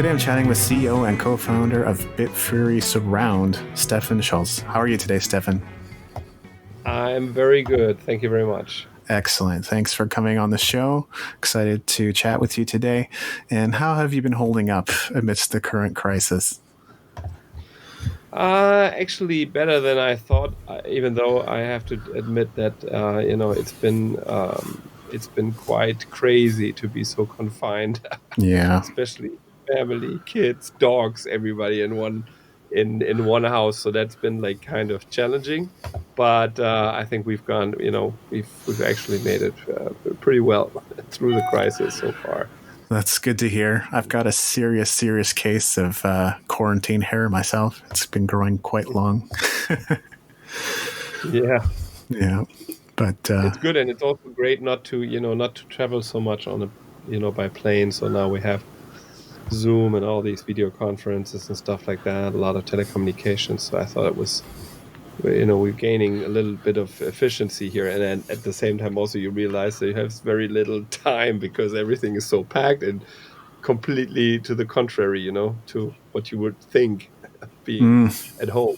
Today I'm chatting with CEO and co-founder of Bitfury Surround, Stefan Schulz. How are you today, Stefan? I'm very good. Thank you very much. Excellent. Thanks for coming on the show. Excited to chat with you today. And how have you been holding up amidst the current crisis? Actually, better than I thought. Even though I have to admit that it's been quite crazy to be so confined, Yeah. especially family, kids, dogs, everybody in one house. So that's been like kind of challenging. But I think we've actually made it pretty well through the crisis so far. That's good to hear. I've got a serious case of quarantine hair myself. It's been growing quite long. Yeah. Yeah. But It's good, and it's also great not to travel so much by plane. So now we have Zoom and all these video conferences and stuff like that, a lot of telecommunications. So I thought we're gaining a little bit of efficiency here. And then at the same time, also you realize that you have very little time because everything is so packed and completely to the contrary, to what you would think being at home.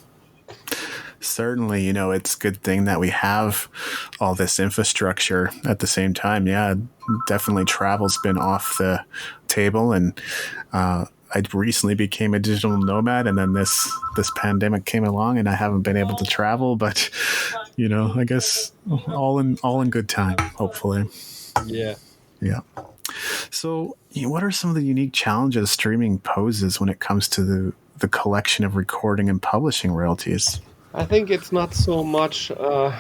certainly, it's a good thing that we have all this infrastructure at the same time. Yeah, definitely travel's been off the table, and I recently became a digital nomad, and then this pandemic came along, and I haven't been able to travel. But I guess all in good time, hopefully. Yeah. Yeah. So, what are some of the unique challenges streaming poses when it comes to the collection of recording and publishing royalties? I think it's not so much, the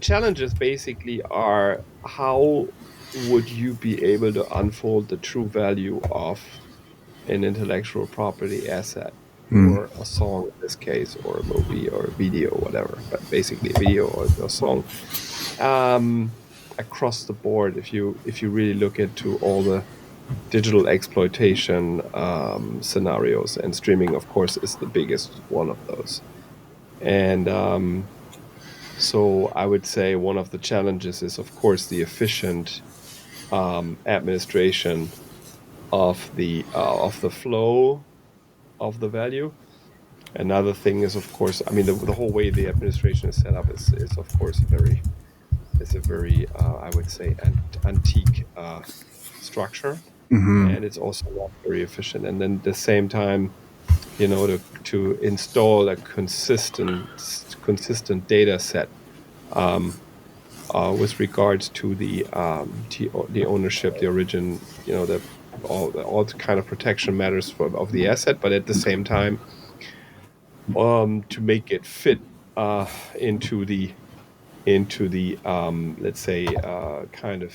challenges basically are how would you be able to unfold the true value of an intellectual property asset or a song in this case, or a movie or a video, whatever, but basically a video or a song across the board. If you really look into all the digital exploitation scenarios, and streaming, of course, is the biggest one of those. And so I would say one of the challenges is, of course, the efficient administration of the flow of the value. Another thing is, of course, the whole way the administration is set up is of course a very I would say antique structure. And it's also not very efficient. And then at the same time, to install a consistent data set with regards to the ownership, the origin, all the kind of protection matters of the asset, but at the same time, to make it fit into the let's say kind of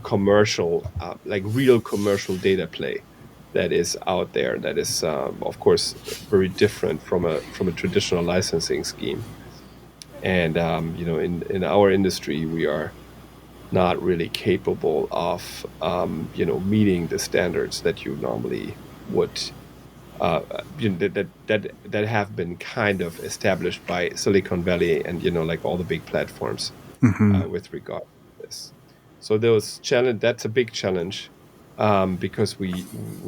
commercial, like real commercial data play that is out there, that is of course very different from a traditional licensing scheme. And in our industry, we are not really capable of meeting the standards that you normally would that have been kind of established by Silicon Valley and like all the big platforms with regard to this. So that's a big challenge, because we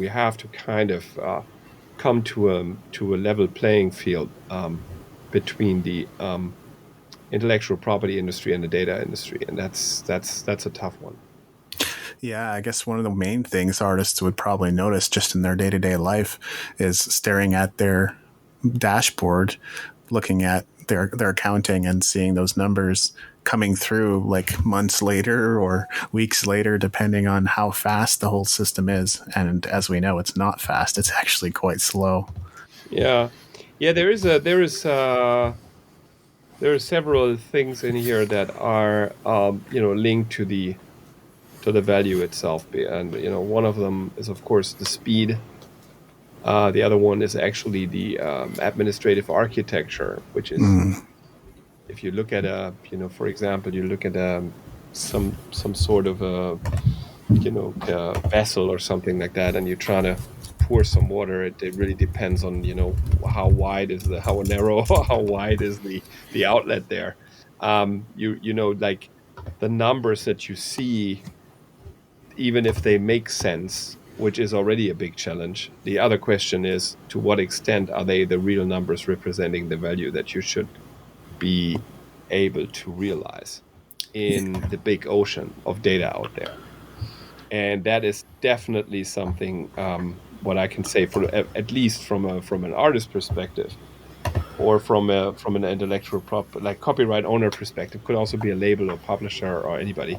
have to kind of come to a level playing field between the intellectual property industry and the data industry, and that's a tough one. Yeah, I guess one of the main things artists would probably notice just in their day-to-day life is staring at their dashboard, looking at their accounting and seeing those numbers coming through like months later or weeks later, depending on how fast the whole system is. And as we know, it's not fast. It's actually quite slow. Yeah. There are several things in here that are linked to the value itself, and one of them is of course the speed. The other one is actually the administrative architecture, which is if you look at for example, you look at some sort of a vessel or something like that, and you're trying to pour some water. It really depends on how narrow how wide is the outlet there. Like the numbers that you see even if they make sense, which is already a big challenge. The other question is, to what extent are they the real numbers representing the value that you should be able to realize in the big ocean of data out there? And that is definitely something, what I can say, for at least from an artist perspective, or from an intellectual like copyright owner perspective, could also be a label or publisher or anybody.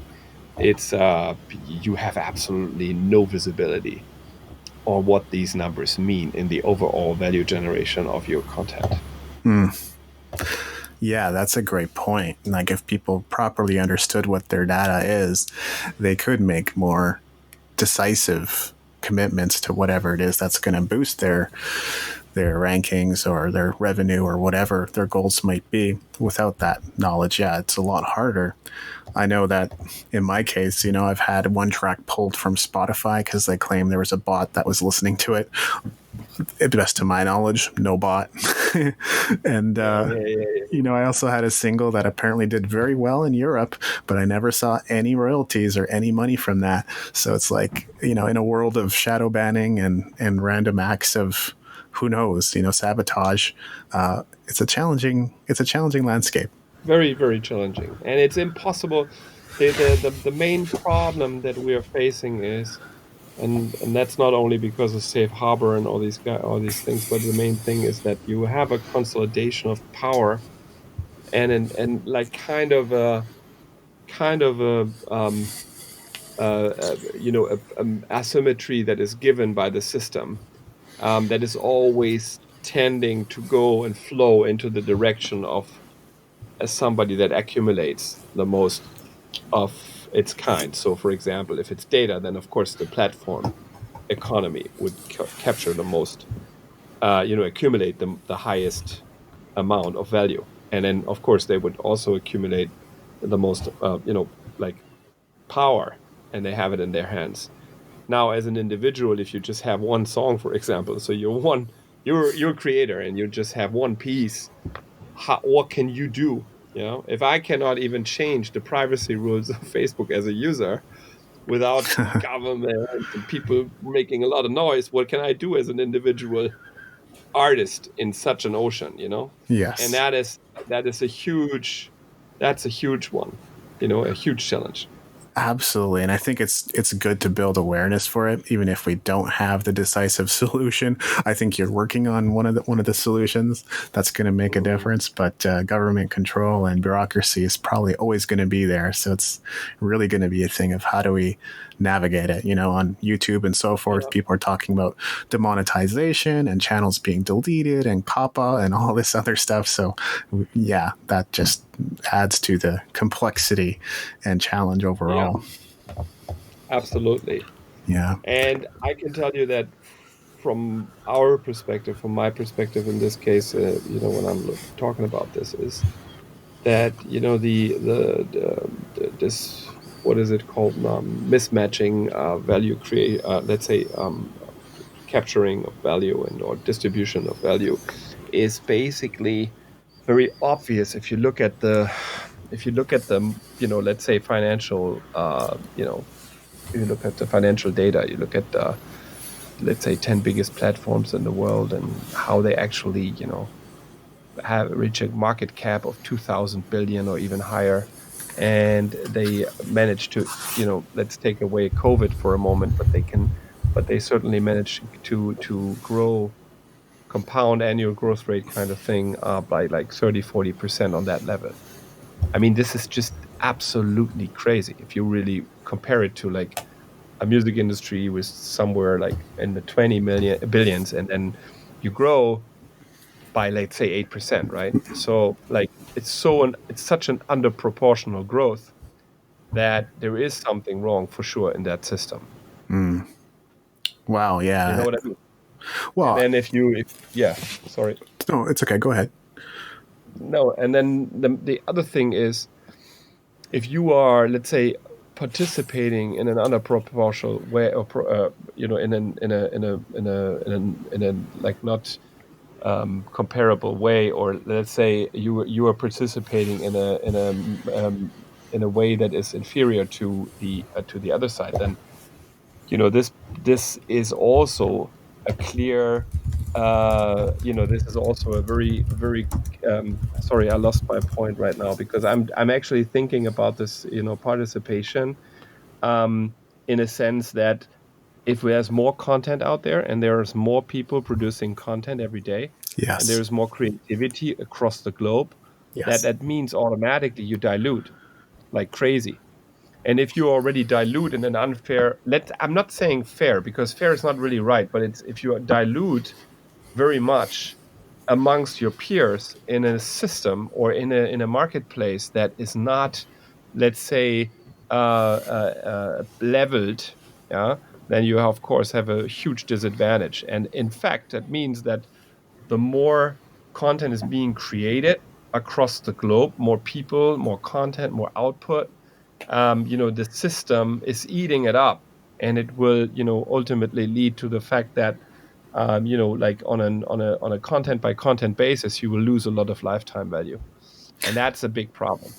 It's you have absolutely no visibility on what these numbers mean in the overall value generation of your content. Yeah, that's a great point. Like, if people properly understood what their data is, they could make more decisive commitments to whatever it is that's going to boost their rankings or their revenue or whatever their goals might be. Without that knowledge, yeah, it's a lot harder. I know that in my case, I've had one track pulled from Spotify because they claim there was a bot that was listening to it. To the best of my knowledge, no bot. And I also had a single that apparently did very well in Europe, but I never saw any royalties or any money from that. So it's like, in a world of shadow banning and random acts of, who knows, sabotage, it's a challenging landscape. Very, very challenging, and it's impossible. The main problem that we are facing is, and that's not only because of safe harbor and all these things, but the main thing is that you have a consolidation of power, and like kind of a asymmetry that is given by the system, that is always tending to go and flow into the direction of somebody that accumulates the most of its kind. So, for example, if it's data, then of course the platform economy would capture the most, accumulate the highest amount of value, and then of course they would also accumulate the most, like power, and they have it in their hands. Now, as an individual, if you just have one song, for example, so you're a creator and you just have one piece, what can you do? If I cannot even change the privacy rules of Facebook as a user without government and people making a lot of noise, what can I do as an individual artist in such an ocean? And Yes. that's a huge one, a huge challenge. Absolutely, and I think it's good to build awareness for it, even if we don't have the decisive solution. I think you're working on one of the solutions that's going to make a difference. But government control and bureaucracy is probably always going to be there. So it's really going to be a thing of how do we navigate it. On YouTube and so forth, people are talking about demonetization and channels being deleted and COPPA and all this other stuff. So yeah, that just adds to the complexity and challenge overall. Yeah, absolutely. Yeah. And I can tell you that from our perspective, from my perspective in this case, when I'm talking about this, is that this, what is it called, mismatching value create, let's say, capturing of value and or distribution of value, is basically very obvious if you look at the let's say financial, you look at the financial data, you look at the, let's say, 10 biggest platforms in the world and how they actually have reach a market cap of 2,000 billion or even higher, and they manage to, let's take away COVID for a moment, but they certainly manage to grow, compound annual growth rate kind of thing, by like 30-40% on that level. I mean, this is just absolutely crazy if you really compare it to like a music industry with somewhere like in the 20 billions, and then you grow by, let's say, 8%, right? So like it's such an underproportional growth that there is something wrong for sure in that system. Wow. You know Yeah. what I mean? And Well, then yeah, sorry. no, it's okay. Go ahead. No, and then the other thing is, if you are, let's say, participating in an underproportional way, or in a like not comparable way, or let's say you are participating in a way that is inferior to the other side, then this is also a clear, this is also a very very. Sorry, I lost my point right now because I'm actually thinking about this, participation, in a sense that if there's more content out there and there's more people producing content every day and Yes. there's more creativity across the globe, Yes. that means automatically you dilute like crazy. And if you already dilute in an unfair, I'm not saying fair because fair is not really right, but it's if you dilute very much amongst your peers in a system or in a marketplace that is not, let's say, leveled, yeah, then you of course have a huge disadvantage. And in fact, that means that the more content is being created across the globe, more people, more content, more output, the system is eating it up, and it will, ultimately lead to the fact that, like on a content by content basis, you will lose a lot of lifetime value, and that's a big problem.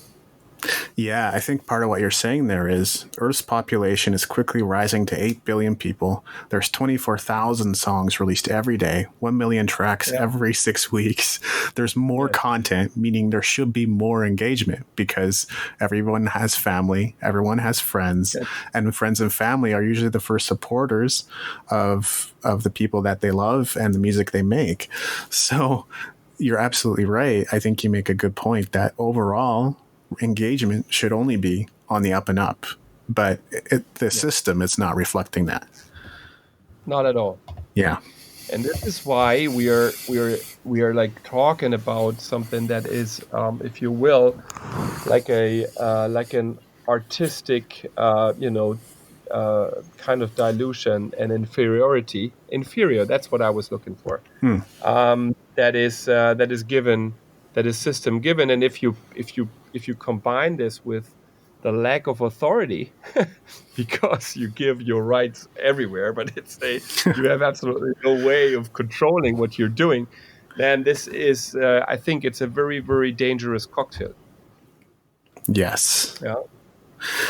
Yeah, I think part of what you're saying there is Earth's population is quickly rising to 8 billion people. There's 24,000 songs released every day, 1 million tracks Yeah, every 6 weeks. There's more yeah, content, meaning there should be more engagement because everyone has family, everyone has friends, yeah, and friends and family are usually the first supporters of the people that they love and the music they make. So you're absolutely right. I think you make a good point that overall engagement should only be on the up and up, but the yeah. system is not reflecting that. Not at all. Yeah. And this is why we are like talking about something that is, if you will, like an artistic, kind of dilution and inferior. That's what I was looking for. Hmm. That is given, that is system given. And if you combine this with the lack of authority, because you give your rights everywhere, but you have absolutely no way of controlling what you're doing, then this is, I think it's a very very dangerous cocktail. Yes. Yeah.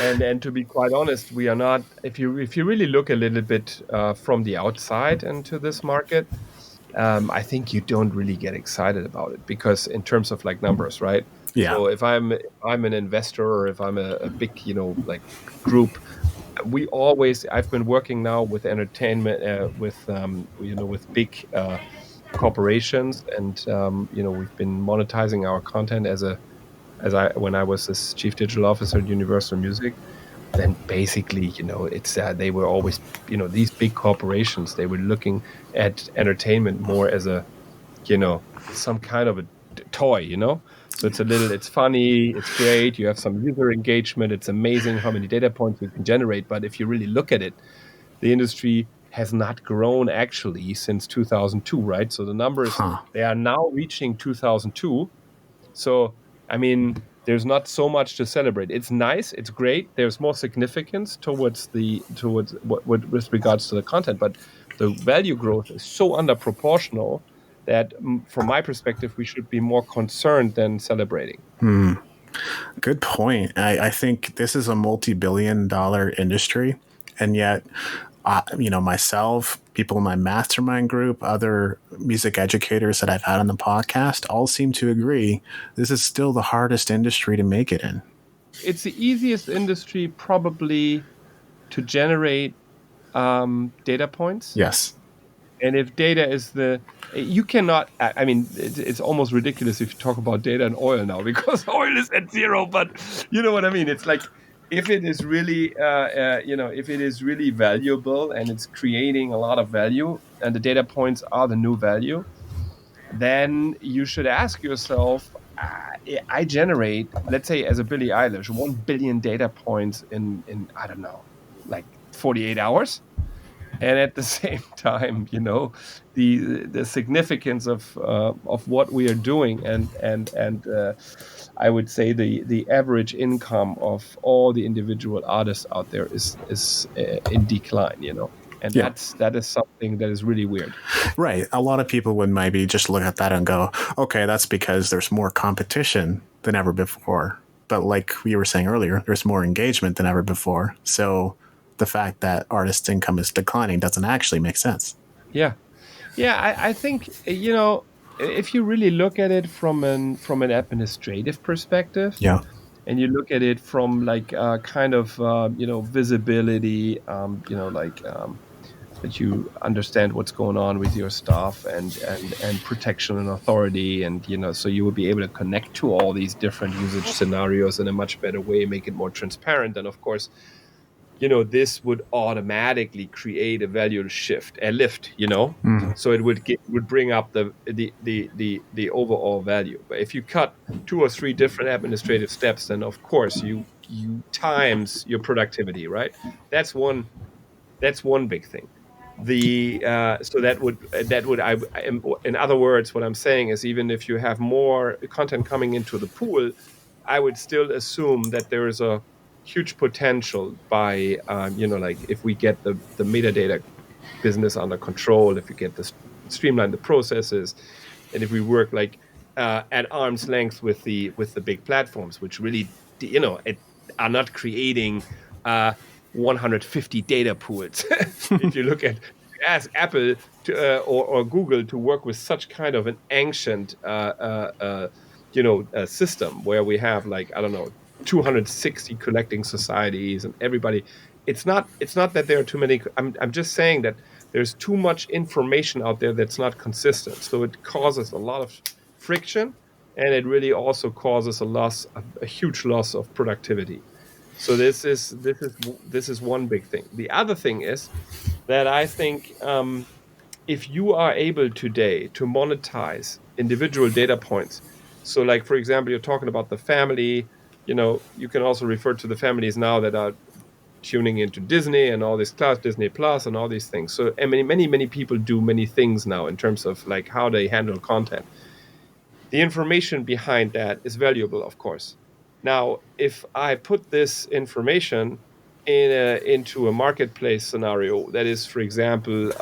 And to be quite honest, we are not. If you really look a little bit, from the outside into this market, I think you don't really get excited about it because in terms of like numbers, right? Yeah. So if I'm an investor or if I'm a big, like group, I've been working now with entertainment, with big, corporations, and we've been monetizing our content as I when I was this chief digital officer at Universal Music. Then basically, it's they were always, these big corporations, they were looking at entertainment more as a, some kind of a toy, so it's funny, it's great, you have some user engagement, it's amazing how many data points you can generate. But if you really look at it, the industry has not grown actually since 2002, right? So the numbers, Huh. they are now reaching 2002. So, I mean, there's not so much to celebrate. It's nice, it's great. There's more significance towards what with regards to the content, but the value growth is so under proportional that, from my perspective, we should be more concerned than celebrating. Good point. I think this is a multi-billion-dollar industry, and yet, myself, people in my mastermind group, other music educators that I've had on the podcast, all seem to agree this is still the hardest industry to make it in. It's the easiest industry probably to generate, data points. Yes. And if data is you cannot, I mean, it's almost ridiculous if you talk about data and oil now because oil is at zero, but you know what I mean? It's like, if it is really, if it is really valuable and it's creating a lot of value and the data points are the new value, then you should ask yourself, I generate, let's say as a Billie Eilish, 1 billion data points in, I don't know, like 48 hours. And at the same time, the significance of what we are doing, and I would say the average income of all the individual artists out there is in decline, and Yeah. that is something that is really weird. Right. A lot of people would maybe just look at that and go, okay, that's because there's more competition than ever before. But like we were saying earlier, there's more engagement than ever before. So the fact that artists' income is declining doesn't actually make sense. Yeah. Yeah, I think, if you really look at it from an administrative perspective, Yeah. and you look at it from like kind of visibility, that you understand what's going on with your stuff, and protection and authority, and so you will be able to connect to all these different usage scenarios in a much better way, make it more transparent, and of course, this would automatically create a value shift, a lift, so it would bring up the overall value. But if you cut 2 or 3 different administrative steps, then of course you times your productivity, right? That's one big thing. So in other words, what I'm saying is, even if you have more content coming into the pool, I would still assume that there is a huge potential by like, if we get the metadata business under control, if we get the streamline the processes, and if we work like at arm's length with the big platforms, which really are not creating 150 data pools. If you look at ask Apple or Google to work with such kind of an ancient system where we have, like, I don't know, 260 collecting societies and everybody. It's not that there are too many. I'm just saying that there's too much information out there that's not consistent. So it causes a lot of friction, and it really also causes a huge loss of productivity. So this is one big thing. The other thing is that I think, if you are able today to monetize individual data points, so like, for example, you're talking about the family, you can also refer to the families now that are tuning into Disney and all this class, Disney Plus and all these things. So, and many people do many things now in terms of like how they handle content. The information behind that is valuable, of course. Now, if I put this information into a marketplace scenario that is, for example,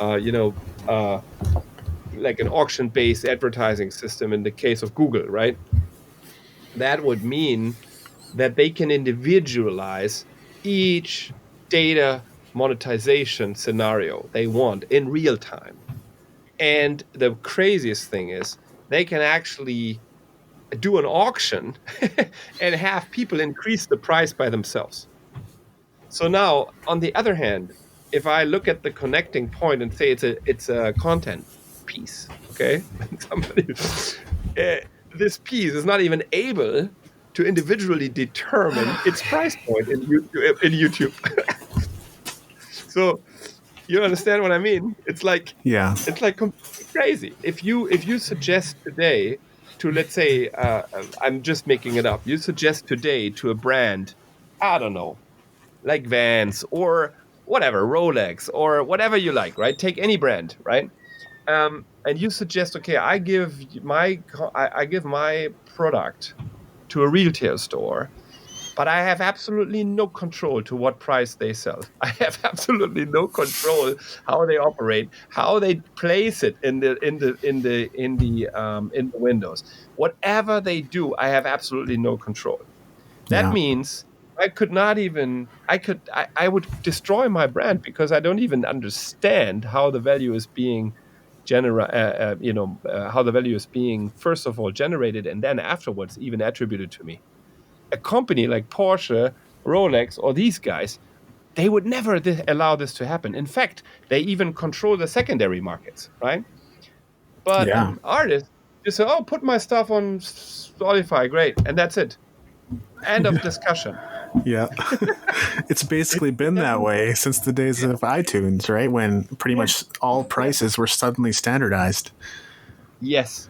like an auction-based advertising system in the case of Google, right? That would mean that they can individualize each data monetization scenario they want in real time. And the craziest thing is, they can actually do an auction and have people increase the price by themselves. So now, on the other hand, if I look at the connecting point and say it's a content piece, okay, this piece is not even able to individually determine its price point in YouTube. So you understand what I mean? It's like completely crazy. If you suggest today to, let's say, I'm just making it up. You suggest today to a brand, I don't know, like Vans or whatever, Rolex or whatever you like, right? Take any brand, right? And you suggest, okay, I give my product to a retail store, but I have absolutely no control to what price they sell. I have absolutely no control how they operate, how they place it in the windows. Whatever they do, I have absolutely no control. That means I would destroy my brand, because I don't even understand how the value is being how the value is being, first of all, generated, and then afterwards even attributed to me. A company like Porsche, Rolex, or these guys, they would never allow this to happen. In fact, they even control the secondary markets, right? But artists just say, "Oh, put my stuff on Spotify, great," and that's it. End of discussion. Yeah. It's basically been that way since the days of iTunes, right? When pretty much all prices were suddenly standardized. Yes.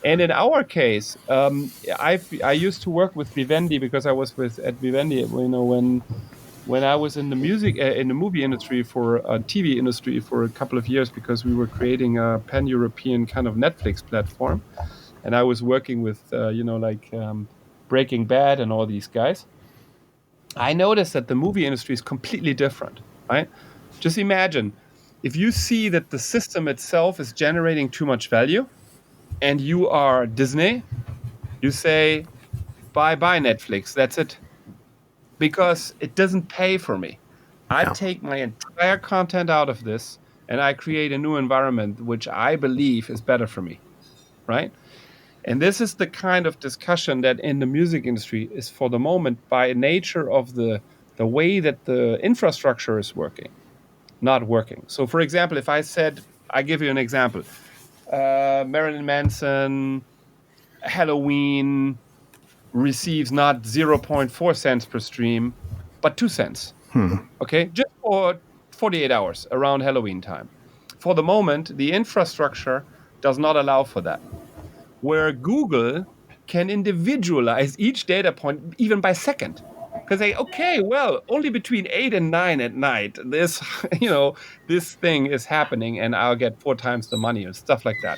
And in our case, I used to work with Vivendi, because I was at Vivendi, when I was in the movie industry, for TV industry, for a couple of years, because we were creating a pan-European kind of Netflix platform, and I was working with Breaking Bad and all these guys. I noticed that the movie industry is completely different, right? Just imagine, if you see that the system itself is generating too much value, and you are Disney, you say, bye Netflix, that's it. Because it doesn't pay for me. I Yeah. take my entire content out of this and I create a new environment which I believe is better for me, right? And this is the kind of discussion that in the music industry is for the moment by nature of the way that the infrastructure is working, not working. So for example, if I said, I give you an example, Marilyn Manson, Halloween receives not zero point 0.4 cents per stream, but 2 cents. Okay, just for 48 hours around Halloween time. For the moment, the infrastructure does not allow for that. Where Google can individualize each data point even by second. Because they, okay, well, only between 8 and 9 at night, this, this thing is happening and I'll get 4 times the money and stuff like that.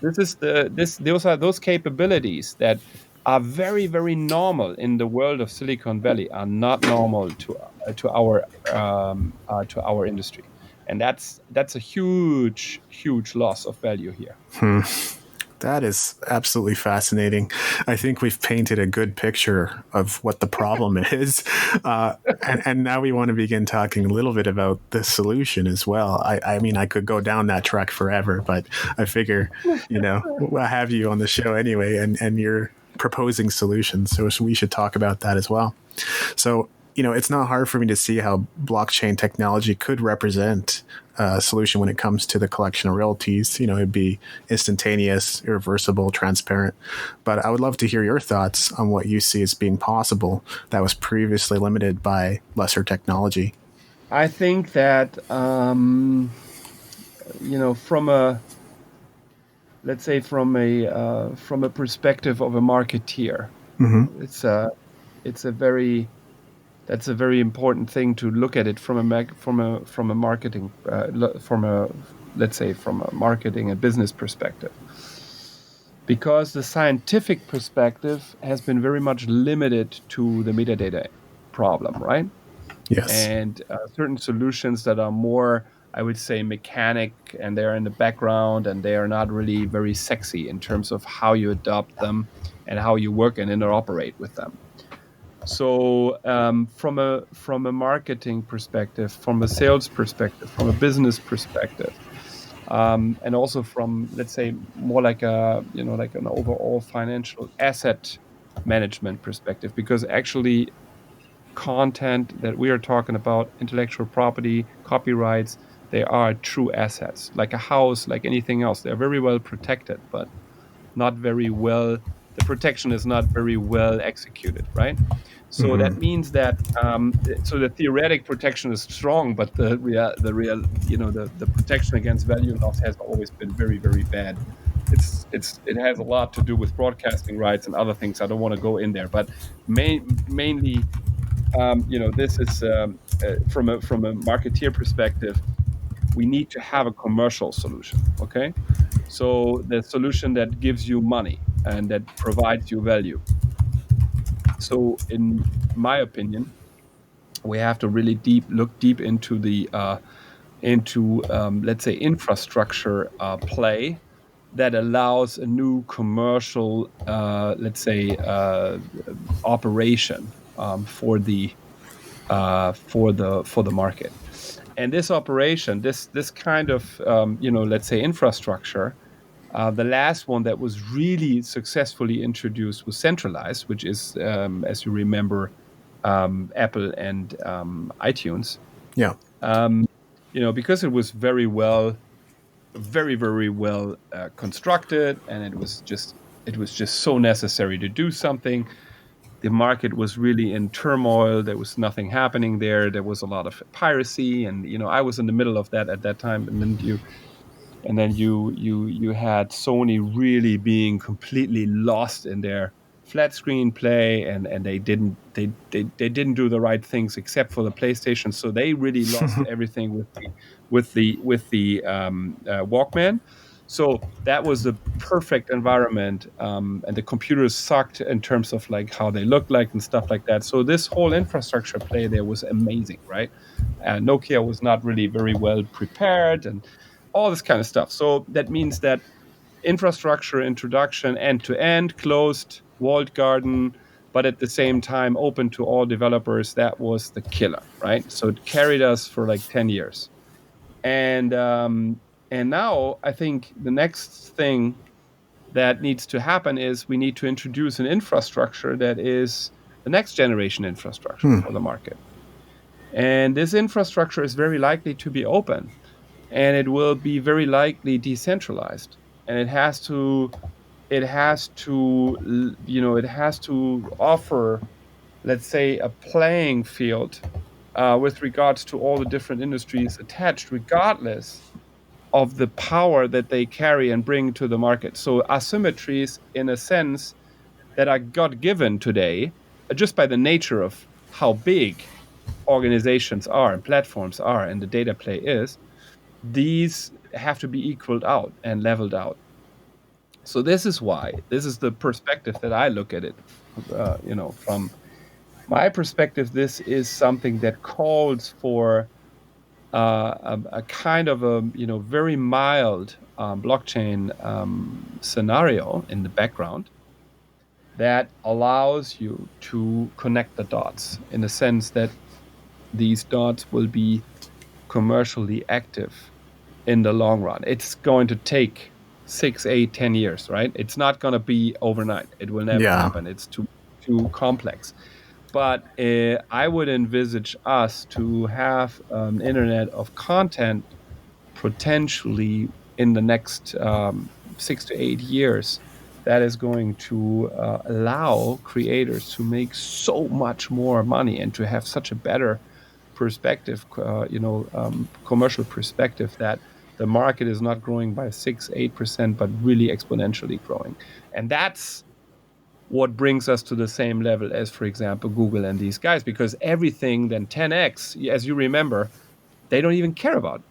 Those are those capabilities that are very, very normal in the world of Silicon Valley, are not normal to our industry, and that's a huge, huge loss of value here. That is absolutely fascinating. I think we've painted a good picture of what the problem is. And now we want to begin talking a little bit about the solution as well. I mean, I could go down that track forever, but I figure, we'll have you on the show anyway, and you're proposing solutions. So we should talk about that as well. So, it's not hard for me to see how blockchain technology could represent a solution when it comes to the collection of royalties. It'd be instantaneous, irreversible, transparent. But I would love to hear your thoughts on what you see as being possible that was previously limited by lesser technology. I think that from a, let's say, from a perspective of a marketeer, it's a very that's a very important thing to look at it from a marketing let's say from a marketing and business perspective, because the scientific perspective has been very much limited to the metadata problem, right? Yes. And certain solutions that are more, I would say, mechanic, and they're in the background and they are not really very sexy in terms of how you adopt them and how you work and interoperate with them. So from a marketing perspective, from a sales perspective, from a business perspective, and also from, let's say, more like like an overall financial asset management perspective, because actually content that we are talking about, intellectual property, copyrights, they are true assets, like a house, like anything else. They're very well protected, but not very well. The protection is not very well executed, right? So that means that so the theoretic protection is strong, but the real the protection against value loss has always been very, very bad. It has a lot to do with broadcasting rights and other things. I don't want to go in there, but mainly this is from a marketeer perspective, we need to have a commercial solution. Okay, so the solution that gives you money and that provides you value. So in my opinion, we have to really look deep into the let's say infrastructure play that allows a new commercial let's say operation for the market. And this operation, this kind of let's say infrastructure, the last one that was really successfully introduced was centralized, which is as you remember, Apple and iTunes. Yeah. Because it was very very well constructed, and it was just so necessary to do something. The market was really in turmoil. There was nothing happening there. There was a lot of piracy, and I was in the middle of that at that time. And then you had Sony really being completely lost in their flat screen play, and they didn't do the right things except for the PlayStation. So they really lost everything with the Walkman. So that was the perfect environment, and the computers sucked in terms of like how they looked like and stuff like that. So this whole infrastructure play there was amazing, right? Nokia was not really very well prepared, and all this kind of stuff. So that means that infrastructure introduction, end to end, closed, walled garden, but at the same time open to all developers. That was the killer, right? So it carried us for like 10 years. And now I think the next thing that needs to happen is we need to introduce an infrastructure that is the next generation infrastructure Hmm. for the market. And this infrastructure is very likely to be open, and it will be very likely decentralized. And it has to offer, let's say, a playing field with regards to all the different industries attached, regardless of the power that they carry and bring to the market. So asymmetries, in a sense, that are God given today, just by the nature of how big organizations are and platforms are and the data play is, these have to be equaled out and leveled out. So this is why, this is the perspective that I look at it. From my perspective, this is something that calls for a kind of a very mild blockchain scenario in the background that allows you to connect the dots in the sense that these dots will be commercially active in the long run. It's going to take 6, 8, 10 years, right? It's not going to be overnight. It will never Yeah. happen. It's too complex. But I would envisage us to have an internet of content potentially in the next 6 to 8 years that is going to allow creators to make so much more money and to have such a better perspective, commercial perspective, that the market is not growing by 6, 8%, but really exponentially growing. And that's what brings us to the same level as, for example, Google and these guys, because everything then 10x, as you remember, they don't even care about.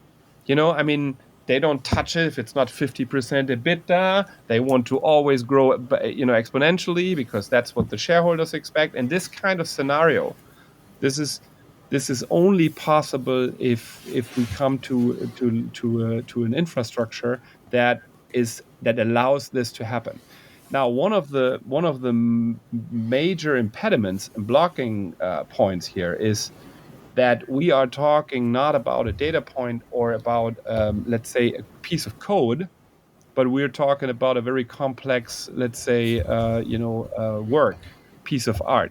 I mean, they don't touch it if it's not 50% EBITDA. They want to always grow, exponentially, because that's what the shareholders expect. And this kind of scenario, this is only possible if we come to an infrastructure that allows this to happen. Now, one of the major impediments and blocking points here is that we are talking not about a data point or about, let's say, a piece of code, but we're talking about a very complex, let's say, work, piece of art.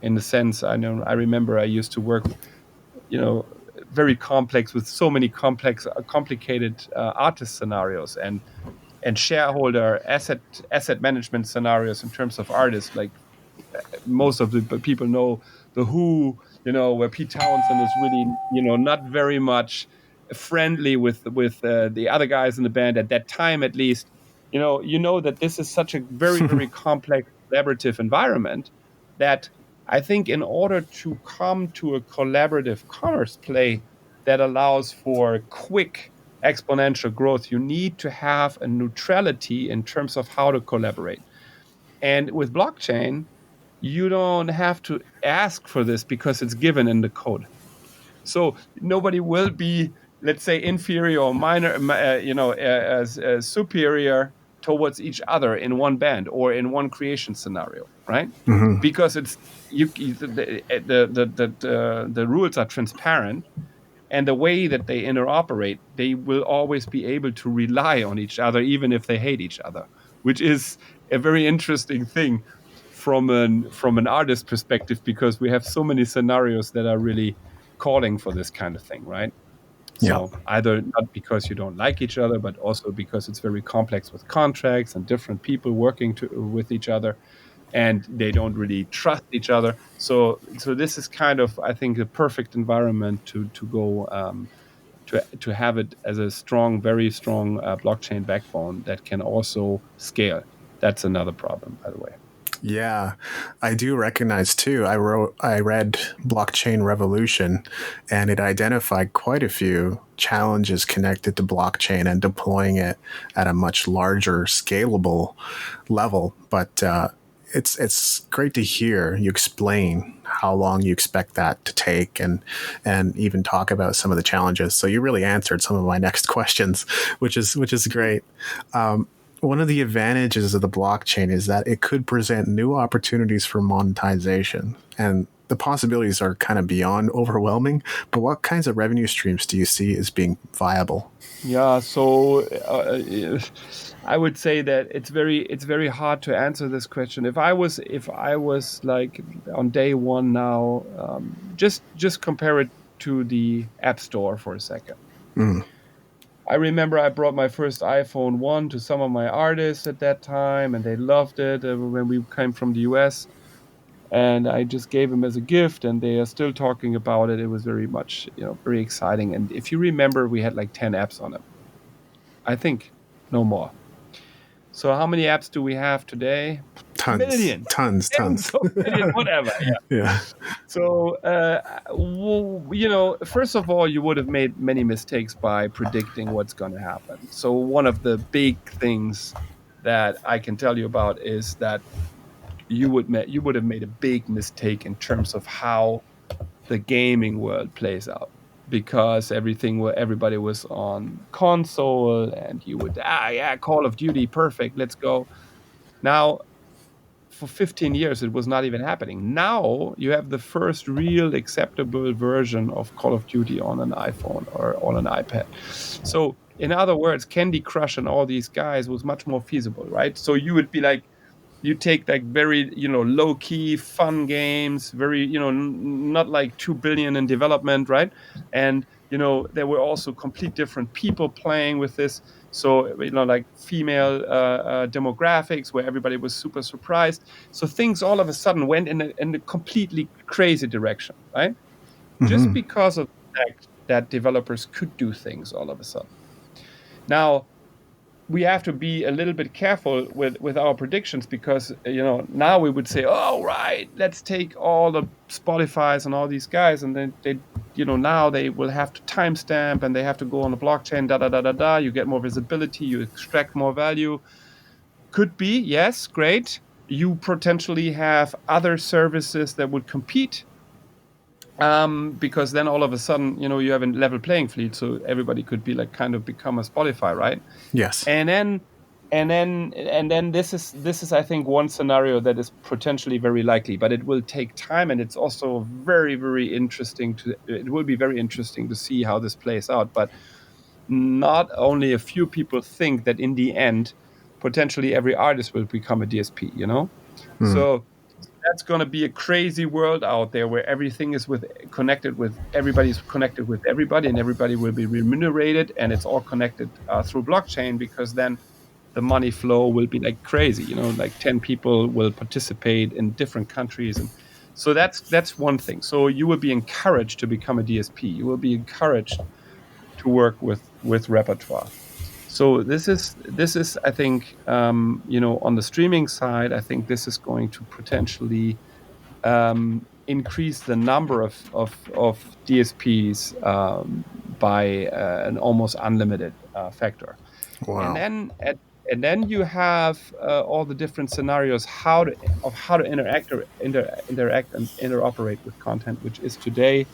In the sense, I remember I used to work, very complex, with so many complicated artist scenarios and shareholder asset management scenarios in terms of artists. Like, most of the people know the Who, where Pete Townsend is really, not very much friendly with the other guys in the band at that time, at least. That this is such a very, very complex collaborative environment that I think, in order to come to a collaborative commerce play that allows for quick exponential growth, you need to have a neutrality in terms of how to collaborate. And with blockchain, you don't have to ask for this because it's given in the code. So nobody will be, let's say, inferior or minor, as superior towards each other in one band or in one creation scenario, right? Hmm. Because the rules are transparent, and the way that they interoperate, they will always be able to rely on each other, even if they hate each other, which is a very interesting thing from an artist perspective, because we have so many scenarios that are really calling for this kind of thing, right? Yeah. So either not because you don't like each other, but also because it's very complex with contracts and different people working with each other, and they don't really trust each other. So this is kind of, I think, the perfect environment to go, to have it as a strong, very strong blockchain backbone that can also scale. That's another problem, by the way. Yeah, I do recognize too. I read Blockchain Revolution, and it identified quite a few challenges connected to blockchain and deploying it at a much larger, scalable level. But it's great to hear you explain how long you expect that to take, and even talk about some of the challenges. So you really answered some of my next questions, which is great. one of the advantages of the blockchain is that it could present new opportunities for monetization, and the possibilities are kind of beyond overwhelming. But what kinds of revenue streams do you see as being viable? Yeah, so I would say that it's very hard to answer this question. If I was like on day one now, just compare it to the App Store for a second. Mm. I remember I brought my first iPhone 1 to some of my artists at that time, and they loved it when we came from the US. And I just gave them as a gift, and they are still talking about it. It was very much, very exciting. And if you remember, we had like 10 apps on it. I think no more. So how many apps do we have today? Tons, Millions, tons, tens tons. of millions, whatever. Yeah. Yeah. So, first of all, you would have made many mistakes by predicting what's going to happen. So, one of the big things that I can tell you about is that you would have made a big mistake in terms of how the gaming world plays out, because everybody was on console, and you would, yeah, Call of Duty, perfect, let's go. Now, for 15 years it was not even happening. Now you have the first real acceptable version of Call of Duty on an iPhone or on an iPad. So in other words, Candy Crush and all these guys was much more feasible, right? So you would be like, you take like very, low key fun games, very, not like 2 billion in development, right? And there were also complete different people playing with this. So like female demographics, where everybody was super surprised. So things all of a sudden went in a completely crazy direction, right? Just Mm-hmm. because of the fact that developers could do things all of a sudden. Now, we have to be a little bit careful with our predictions, because now we would say, oh right, let's take all the Spotify's and all these guys, and then they now they will have to timestamp, and they have to go on the blockchain, da da da da da. You get more visibility, you extract more value. Could be, yes, great. You potentially have other services that would compete, because then all of a sudden you have a level playing field, so everybody could be like kind of become a Spotify, right? Yes. And then this is I think one scenario that is potentially very likely, but it will take time, and it's also very, very interesting it will be very interesting to see how this plays out. But not only a few people think that in the end potentially every artist will become a DSP. Mm. So that's going to be a crazy world out there, where everything is connected with everybody's connected with everybody, and everybody will be remunerated, and it's all connected through blockchain, because then the money flow will be like crazy. Like 10 people will participate in different countries, and so that's one thing. So you will be encouraged to become a DSP. You will be encouraged to work with repertoire. So this is I think, on the streaming side, I think this is going to potentially increase the number of DSPs by an almost unlimited factor. And Wow. then you have all the different scenarios how to interact and interoperate with content, which is today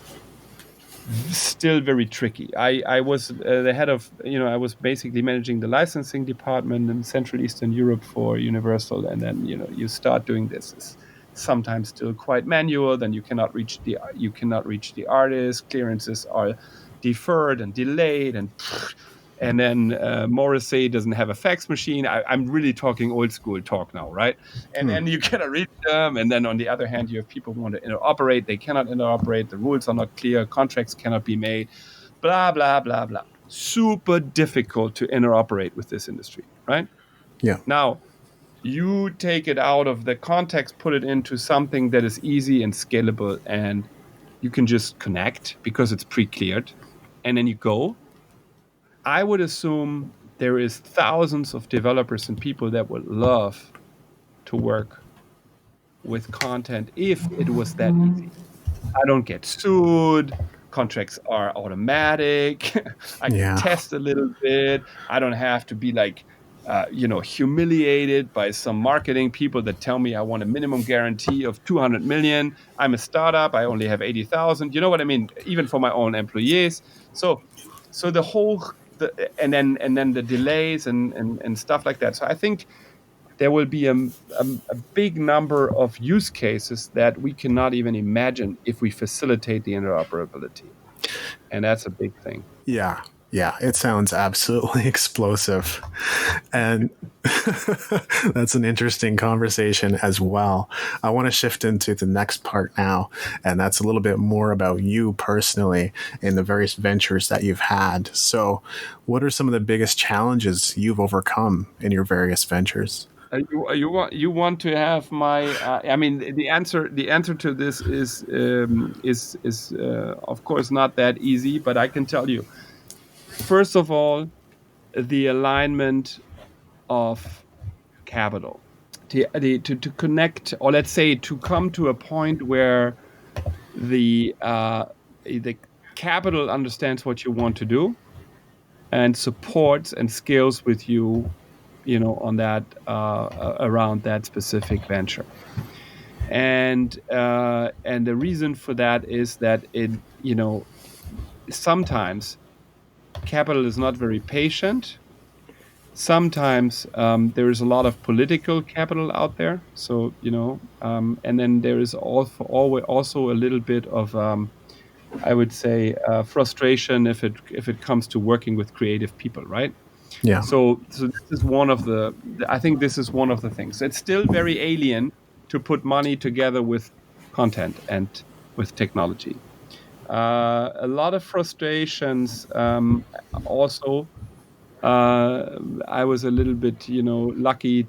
still very tricky. I was the head of, I was basically managing the licensing department in Central Eastern Europe for Universal, and then you start doing this. It's sometimes still quite manual. Then you cannot reach the artist. Clearances are deferred and delayed, and then Morrissey doesn't have a fax machine. I'm really talking old school talk now, right? And Mm. then you cannot reach them. And then on the other hand, you have people who want to interoperate. They cannot interoperate. The rules are not clear. Contracts cannot be made. Blah, blah, blah, blah. Super difficult to interoperate with this industry, right? Yeah. Now, you take it out of the context, put it into something that is easy and scalable, and you can just connect because it's pre-cleared. And then you go. I would assume there is thousands of developers and people that would love to work with content if it was that easy. I don't get sued. Contracts are automatic. I can Yeah. test a little bit. I don't have to be like, humiliated by some marketing people that tell me I want a minimum guarantee of 200 million. I'm a startup. I only have 80,000. You know what I mean? Even for my own employees. So the whole and then the delays and stuff like that. So I think there will be a big number of use cases that we cannot even imagine if we facilitate the interoperability, and that's a big thing. Yeah. Yeah, it sounds absolutely explosive. And that's an interesting conversation as well. I want to shift into the next part now, and that's a little bit more about you personally and the various ventures that you've had. So, what are some of the biggest challenges you've overcome in your various ventures? You want to have my? I mean, the answer to this is of course not that easy, but I can tell you. First of all, the alignment of capital, to connect, or let's say to come to a point where the capital understands what you want to do and supports and scales with you, on that around that specific venture. And the reason for that is that sometimes capital is not very patient. Sometimes there is a lot of political capital out there. So, and then there is also a little bit of, I would say, frustration if it comes to working with creative people, right? Yeah. So this is I think this is one of the things. It's still very alien to put money together with content and with technology. A lot of frustrations also. I was a little bit, lucky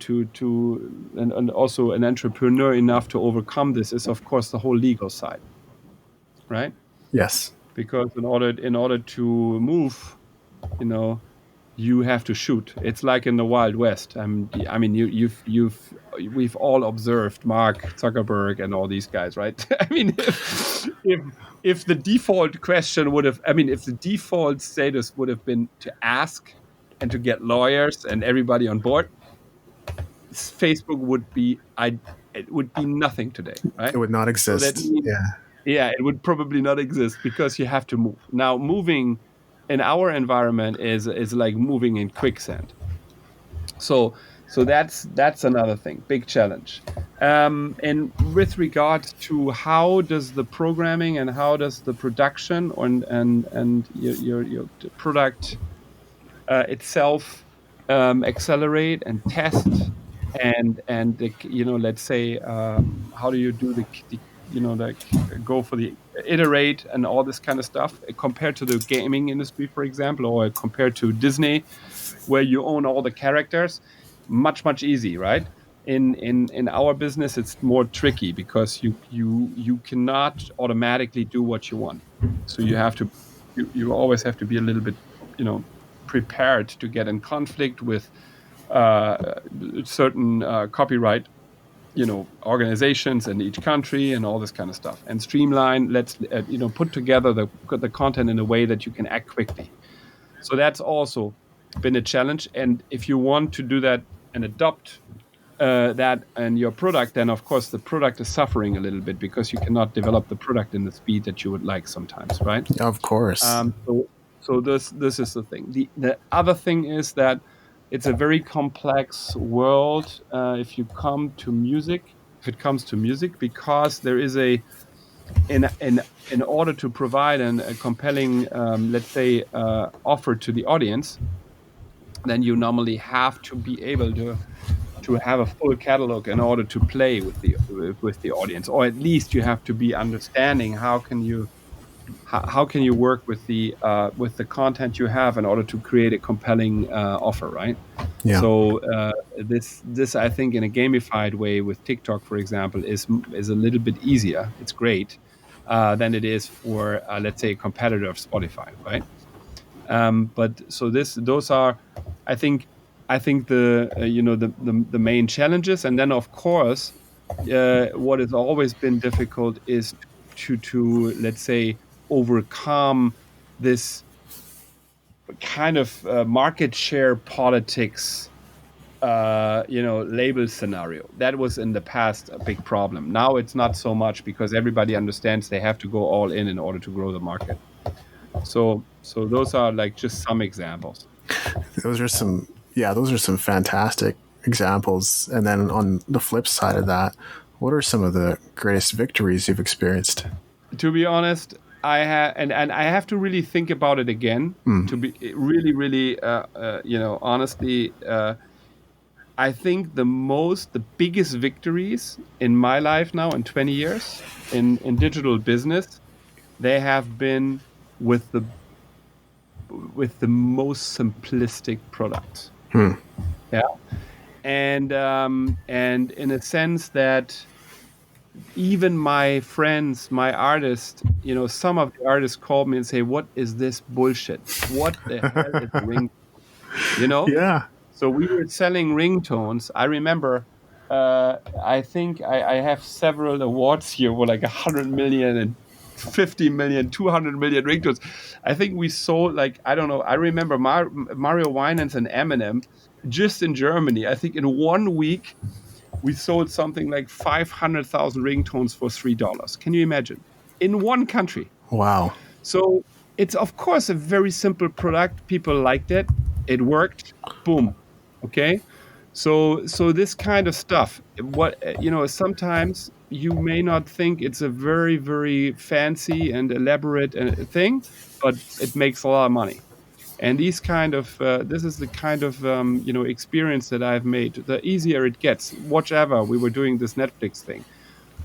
and also an entrepreneur enough to overcome this is, of course, the whole legal side, right? Yes. Because in order to move, you have to shoot. It's like in the Wild West. I mean, we've all observed Mark Zuckerberg and all these guys, right? I mean, if the default question if the default status would have been to ask and to get lawyers and everybody on board, Facebook would be nothing today, right? It would not So that exist. means, Yeah. yeah, it would probably not exist because you have to move. Now, moving in our environment is like moving in quicksand. So that's another thing, big challenge. And with regards to how does the programming and how does the production and your product itself accelerate and test and let's say how do you do go for the iterate and all this kind of stuff compared to the gaming industry, for example, or compared to Disney, where you own all the characters. Much easy, right? In our business, it's more tricky because you cannot automatically do what you want. So you always have to be a little bit prepared to get in conflict with certain copyright organizations in each country and all this kind of stuff, and streamline. Let's put together the content in a way that you can act quickly. So that's also been a challenge. And if you want to do that and adopt that in your product, then of course the product is suffering a little bit because you cannot develop the product in the speed that you would like sometimes, right? Of course. So this is the thing. The other thing is that it's a very complex world if it comes to music, because there is in order to provide a compelling, let's say, offer to the audience, then you normally have to be able to have a full catalog in order to play with the audience, or at least you have to be understanding how can you work with the content you have in order to create a compelling offer, right? Yeah. So this I think in a gamified way with TikTok, for example, is a little bit easier. It's great than it is for let's say a competitor of Spotify, right? But so those are, I think the the main challenges, and then of course what has always been difficult is to let's say overcome this kind of market share politics label scenario. That was in the past a big problem. Now it's not so much because everybody understands they have to go all in order to grow the market. So those are like just some examples. Those are some fantastic examples. And then on the flip side of that, what are some of the greatest victories you've experienced? To be honest, I have and I have to really think about it again. To be really, really, honestly, I think the biggest victories in my life now in 20 years in digital business, they have been with the most simplistic products. Yeah, and in a sense that even my friends, my artists, some of the artists call me and say, "What is this bullshit? What the hell is a ring?" You know. Yeah. So we were selling ringtones. I remember. I think I have several awards here for like 100 million and 50 million, 200 million ringtones. I think we sold like, I don't know. I remember Mario Winans and Eminem just in Germany. I think in 1 week we sold something like 500,000 ringtones for $3. Can you imagine? In one country. Wow. So it's, of course, a very simple product. People liked it. It worked. Boom. Okay. So this kind of stuff, sometimes you may not think it's a very, very fancy and elaborate thing, but it makes a lot of money. And this is the kind of experience that I've made. The easier it gets, whatever. We were doing this Netflix thing.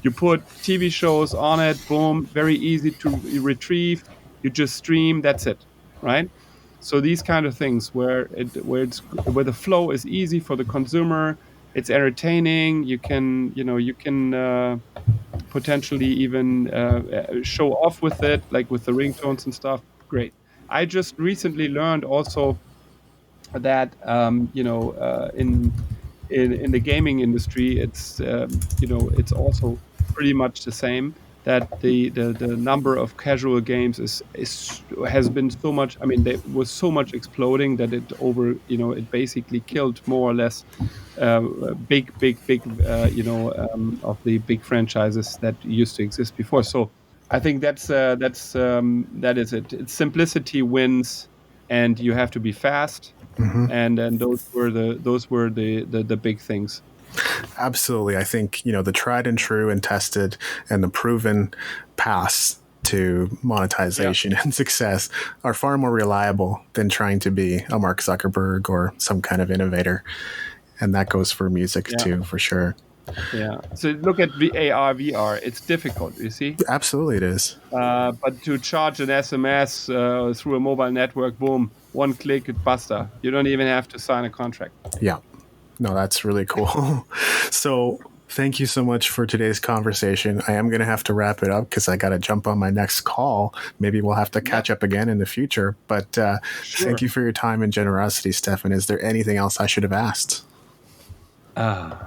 You put TV shows on it, boom, very easy to retrieve. You just stream, that's it, right? So these kind of things where the flow is easy for the consumer, it's entertaining. You can potentially even show off with it, like with the ringtones and stuff. Great. I just recently learned also that in the gaming industry, it's also pretty much the same. That the number of casual games has been so much. I mean, there was so much exploding that it basically killed more or less big of the big franchises that used to exist before. So I think that is it. It's simplicity wins, and you have to be fast. And those were the big things. Absolutely. I think, the tried and true and tested and the proven paths to monetization and success are far more reliable than trying to be a Mark Zuckerberg or some kind of innovator. And that goes for music too, for sure. Yeah. So look at AR, VR. It's difficult, you see? Absolutely it is. But to charge an SMS through a mobile network, boom, one click, it basta. You don't even have to sign a contract. Yeah. No, that's really cool. So thank you so much for today's conversation. I am going to have to wrap it up because I got to jump on my next call. Maybe we'll have to catch up again in the future. But Thank you for your time and generosity, Stefan. Is there anything else I should have asked? I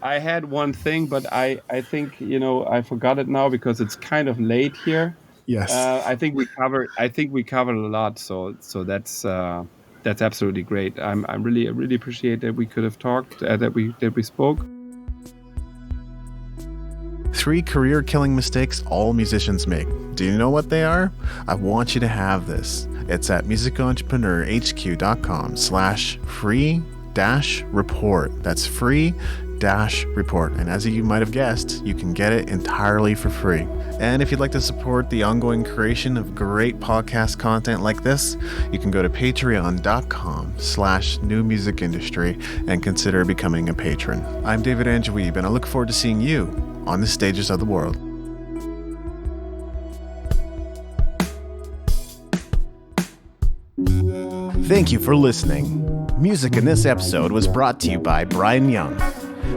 had one thing, but I think, I forgot it now because it's kind of late here. Yes. I think we covered a lot. So that's absolutely great. I really appreciate that we could have talked, that we spoke. 3 career-killing mistakes all musicians make. Do you know what they are? I want you to have this. It's at musicentrepreneurhq.com/free-report. That's free-report. And as you might have guessed, you can get it entirely for free. And if you'd like to support the ongoing creation of great podcast content like this, you can go to patreon.com/newmusicindustry and consider becoming a patron. I'm David Wiebe, and I look forward to seeing you on the stages of the world. Thank you for listening. Music in this episode was brought to you by Brian Young.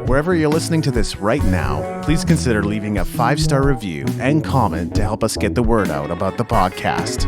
Wherever you're listening to this right now, please consider leaving a 5-star review and comment to help us get the word out about the podcast.